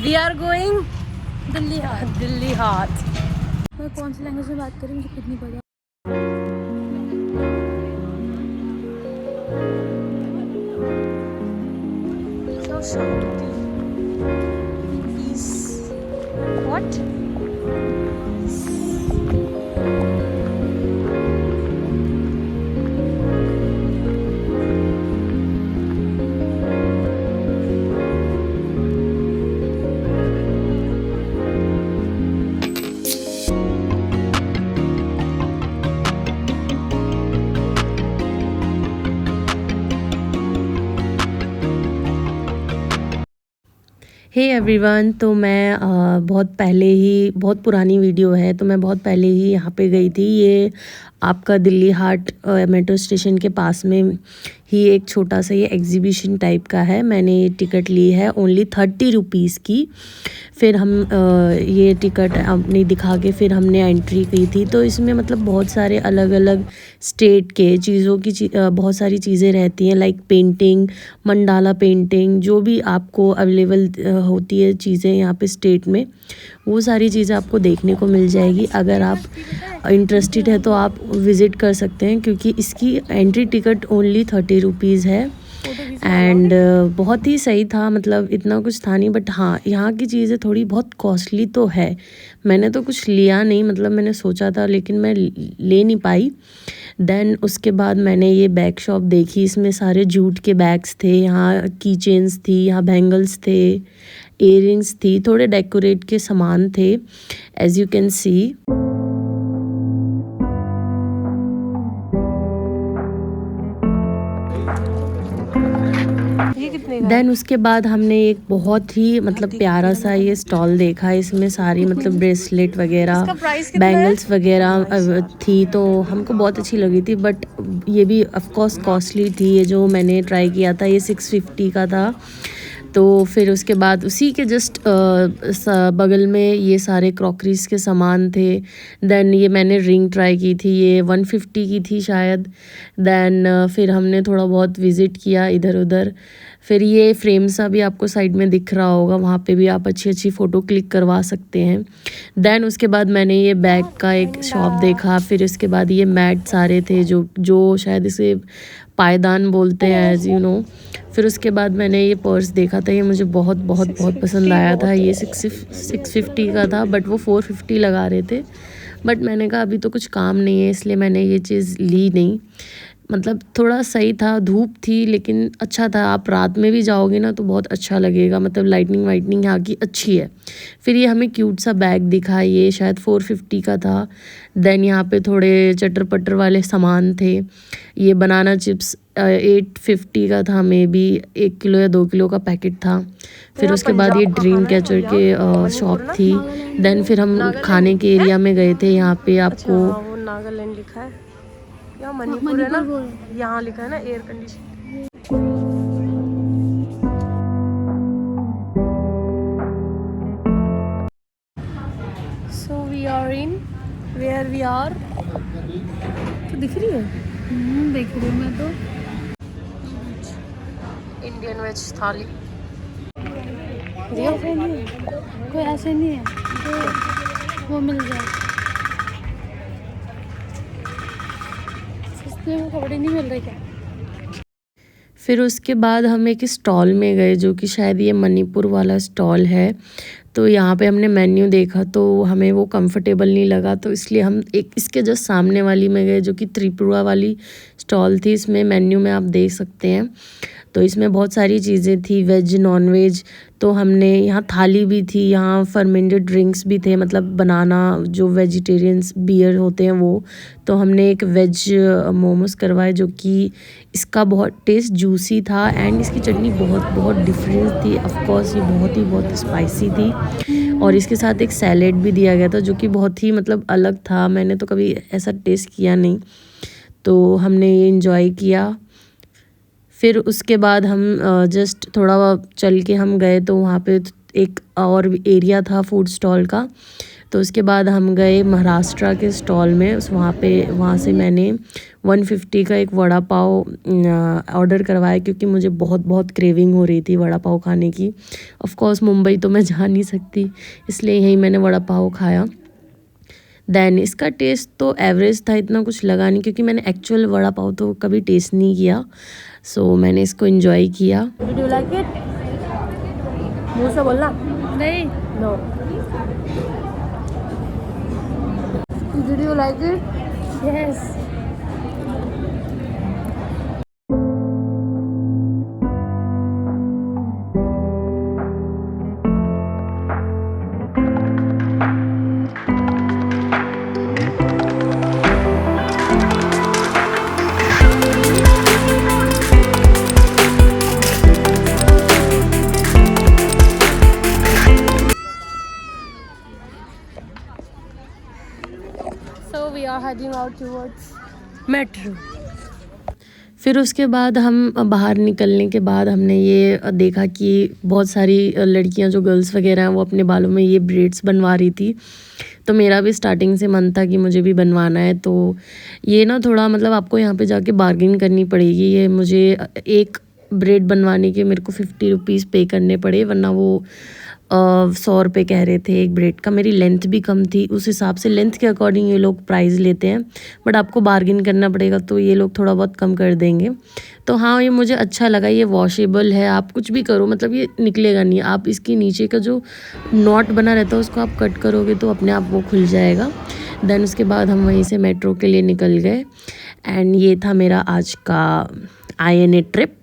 We are going Delhi हाट। दिल्ली हाट। मैं कौन सी language में बात करी मुझे खुद नहीं पता। क्या शांति, पीस, व्हाट? हे एवरीवन, तो मैं बहुत पुरानी वीडियो है, तो मैं बहुत पहले ही यहाँ पे गई थी। ये आपका दिल्ली हाट मेट्रो स्टेशन के पास में ही एक छोटा सा ये एग्जीबिशन टाइप का है। मैंने ये टिकट ली है ओनली 30 रुपीज़ की। फिर हम ये टिकट अपनी दिखा के फिर हमने एंट्री की थी। तो इसमें मतलब बहुत सारे अलग अलग स्टेट के चीज़ों की बहुत सारी चीज़ें रहती हैं, लाइक पेंटिंग, मंडाला पेंटिंग, जो भी आपको अवेलेबल होती है चीज़ें यहाँ पे स्टेट में, वो सारी चीज़ें आपको देखने को मिल जाएगी। अगर आप इंटरेस्टेड है तो आप विज़िट कर सकते हैं, क्योंकि इसकी एंट्री टिकट ओनली 30 रुपीज़ है। एंड बहुत ही सही था, मतलब इतना कुछ था नहीं, बट हाँ यहाँ की चीज़ें थोड़ी बहुत कॉस्टली तो है। मैंने तो कुछ लिया नहीं, मतलब मैंने सोचा था लेकिन मैं ले नहीं पाई। देन उसके बाद मैंने ये बैग शॉप देखी। इसमें सारे जूट के बैग्स थे, यहाँ की चेन्स थी, यहाँ बैंगल्स थे, इयररिंग्स थी, थोड़े डेकोरेट के सामान थे, as you can see. Then उसके बाद हमने एक बहुत ही मतलब प्यारा सा ये स्टॉल देखा। इसमें सारी मतलब ब्रेसलेट वगैरह, बैंगल्स वगैरह थी, तो हमको बहुत अच्छी लगी थी। बट ये भी ऑफ कोर्स कॉस्टली थी। ये जो मैंने ट्राई किया था ये 650 का था। तो फिर उसके बाद उसी के जस्ट बगल में ये सारे क्रॉकरीज के सामान थे। देन ये मैंने रिंग ट्राई की थी, ये 150 की थी शायद। देन फिर हमने थोड़ा बहुत विज़िट किया इधर उधर। फिर ये फ्रेम सा भी आपको साइड में दिख रहा होगा, वहाँ पे भी आप अच्छी अच्छी फ़ोटो क्लिक करवा सकते हैं। देन उसके बाद मैंने ये बैग का एक शॉप देखा। फिर उसके बाद ये मैट सारे थे जो शायद इसे पायदान बोलते हैं, एज यू नो। फिर उसके बाद मैंने ये पर्स देखा था, ये मुझे बहुत बहुत बहुत पसंद आया था। ये 650 का था, बट वो 450 लगा रहे थे। बट मैंने कहा अभी तो कुछ काम नहीं है, इसलिए मैंने ये चीज़ ली नहीं। मतलब थोड़ा सही था, धूप थी लेकिन अच्छा था। आप रात में भी जाओगे ना तो बहुत अच्छा लगेगा, मतलब लाइटनिंग वाइटनिंग यहाँ की अच्छी है। फिर ये हमें क्यूट सा बैग दिखा, ये शायद 450 का था। देन यहाँ पे थोड़े चटर पटर वाले सामान थे। ये बनाना चिप्स 850 का था, मे बी 1 किलो या 2 किलो का पैकेट था। फिर उसके बाद ये ड्रीम कैचर के शॉप थी। देन फिर हम खाने के एरिया में गए थे। यहाँ पे आपको वो नागालैंड लिखा है, यहाँ मणिपुर है ना, यहाँ लिखा है ना air condition. So we are in where we are. तो दिख रही है देख रही हूँ मैं तो। इंडियन वेज थाली। ऐसे नहीं है, कोई ऐसे नहीं है जो वो मिल जाए। सस्ते में कपड़े नहीं मिल रहे क्या? फिर उसके बाद हम एक स्टॉल में गए, जो कि शायद ये मणिपुर वाला स्टॉल है। तो यहाँ पे हमने मेन्यू देखा तो हमें वो कंफर्टेबल नहीं लगा, तो इसलिए हम एक इसके जस्ट सामने वाली में गए, जो कि त्रिपुरा वाली स्टॉल थी। इसमें मेन्यू में आप देख सकते हैं, तो इसमें बहुत सारी चीज़ें थी, वेज नॉन वेज। तो हमने यहाँ थाली भी थी, यहाँ फर्मेंटेड ड्रिंक्स भी थे, मतलब बनाना जो वेजिटेरियंस बियर होते हैं वो। तो हमने एक वेज मोमोज करवाए, जो कि इसका बहुत टेस्ट जूसी था एंड इसकी चटनी बहुत बहुत डिफरेंट थी। ऑफ कोर्स ये बहुत स्पाइसी थी। और इसके साथ एक सैलेड भी दिया गया था, जो कि बहुत ही मतलब अलग था। मैंने तो कभी ऐसा टेस्ट किया नहीं, तो हमने ये इंजॉय किया। फिर उसके बाद हम जस्ट थोड़ा चल के हम गए, तो वहाँ पे एक और एरिया था फूड स्टॉल का। तो उसके बाद हम गए महाराष्ट्र के स्टॉल में, वहाँ से मैंने 150 का एक वड़ा पाव ऑर्डर करवाया, क्योंकि मुझे बहुत क्रेविंग हो रही थी वड़ा पाव खाने की। ऑफ कोर्स मुंबई तो मैं जा नहीं सकती, इसलिए यहीं मैंने वड़ा पाव खाया। देन इसका टेस्ट तो एवरेज था, इतना कुछ लगा नहीं, क्योंकि मैंने एक्चुअल वड़ा पाव तो कभी टेस्ट नहीं किया। सो मैंने इसको एंजॉय किया। Did you like it? मुंह से बोलना। नहीं। No. Did you like it? Yes. So we are heading out towards metro. फिर उसके बाद हम बाहर निकलने के बाद हमने ये देखा कि बहुत सारी लड़कियां जो गर्ल्स वगैरह हैं वो अपने बालों में ये ब्रेड्स बनवा रही थी। तो मेरा भी स्टार्टिंग से मन था कि मुझे भी बनवाना है। तो ये ना थोड़ा मतलब आपको यहाँ पे जाके बार्गेन करनी पड़ेगी। ये मुझे एक ब्रेड बनवाने के मेरे को 50 रुपीज़ पे करने पड़े, वरना वो 100 रुपये कह रहे थे एक ब्रेड का। मेरी लेंथ भी कम थी, उस हिसाब से लेंथ के अकॉर्डिंग ये लोग प्राइस लेते हैं, बट आपको बार्गेन करना पड़ेगा, तो ये लोग थोड़ा बहुत कम कर देंगे। तो हाँ, ये मुझे अच्छा लगा। ये वॉशेबल है, आप कुछ भी करो मतलब ये निकलेगा नहीं। आप इसकी नीचे का जो नॉट बना रहता है उसको आप कट करोगे तो अपने आप वो खुल जाएगा। देन उसके बाद हम वहीं से मेट्रो के लिए निकल गए। एंड ये था मेरा आज का INA ट्रिप।